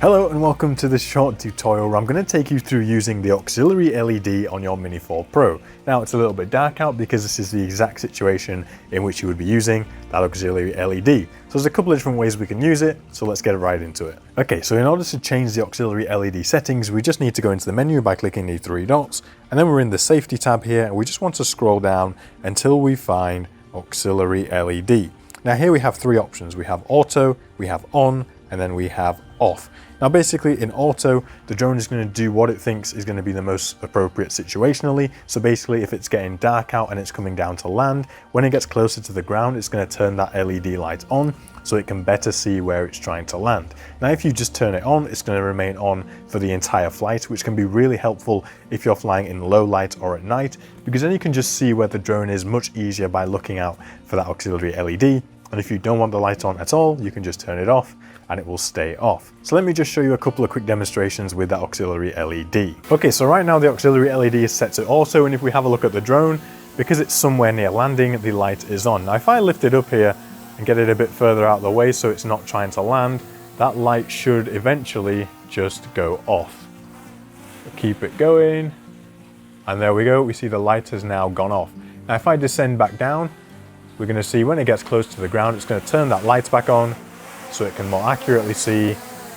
Hello and welcome to this short tutorial where I'm going to take you through using the auxiliary LED on your Mini 4 Pro. Now it's a little bit dark out because this is the exact situation in which you would be using that auxiliary LED. So there's a couple of different ways we can use it, so let's get right into it. Okay, so in order to change the auxiliary LED settings, we just need to go into the menu by clicking the three dots, and then we're in the safety tab here, and we just want to scroll down until we find auxiliary LED. Now here we have three options. We have auto, we have on, and then we have off. Now basically in auto, the drone is going to do what it thinks is going to be the most appropriate situationally. So basically if it's getting dark out and it's coming down to land, when it gets closer to the ground, it's going to turn that LED light on so it can better see where it's trying to land. Now if you just turn it on, it's going to remain on for the entire flight, which can be really helpful if you're flying in low light or at night, because then you can just see where the drone is much easier by looking out for that auxiliary LED. And if you don't want the light on at all, you can just turn it off and it will stay off. So let me just show you a couple of quick demonstrations with that auxiliary LED. Okay, so right now the auxiliary LED is set to auto, and if we have a look at the drone, because it's somewhere near landing, the light is on. Now if I lift it up here and get it a bit further out of the way so it's not trying to land, that light should eventually just go off. Keep it going, and there we go, we see the light has now gone off. Now if I descend back down, we're going to see when it gets close to the ground, it's going to turn that light back on so it can more accurately see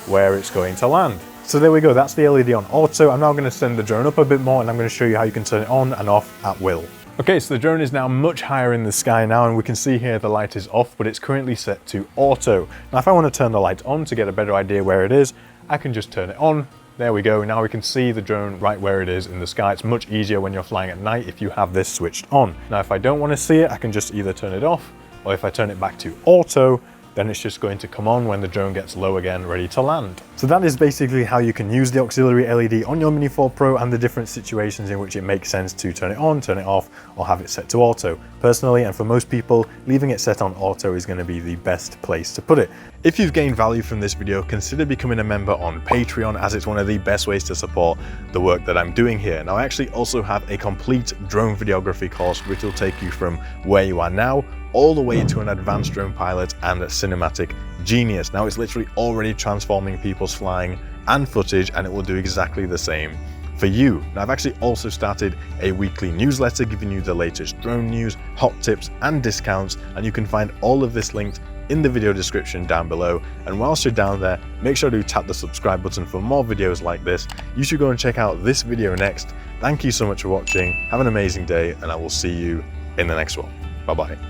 where it's going to land. So there we go, that's the LED on auto. I'm now going to send the drone up a bit more and I'm going to show you how you can turn it on and off at will. Okay, so the drone is now much higher in the sky now, and we can see here the light is off, but it's currently set to auto. Now if I want to turn the light on to get a better idea where it is, I can just turn it on. There we go, now we can see the drone right where it is in the sky. It's much easier when you're flying at night if you have this switched on. Now if I don't want to see it, I can just either turn it off, or if I turn it back to auto, then it's just going to come on when the drone gets low again, ready to land. So that is basically how you can use the auxiliary LED on your Mini 4 Pro and the different situations in which it makes sense to turn it on, turn it off, or have it set to auto. Personally, and for most people, leaving it set on auto is going to be the best place to put it. If you've gained value from this video, consider becoming a member on Patreon, as it's one of the best ways to support the work that I'm doing here. Now I actually also have a complete drone videography course which will take you from where you are now all the way to an advanced drone pilot and a cinematic genius. Now it's literally already transforming people's flying and footage, and it will do exactly the same for you. Now I've actually also started a weekly newsletter giving you the latest drone news, hot tips and discounts, and you can find all of this linked in the video description down below. And whilst you're down there, make sure to tap the subscribe button for more videos like this. You should go and check out this video next. Thank you so much for watching, have an amazing day, and I will see you in the next one. Bye bye.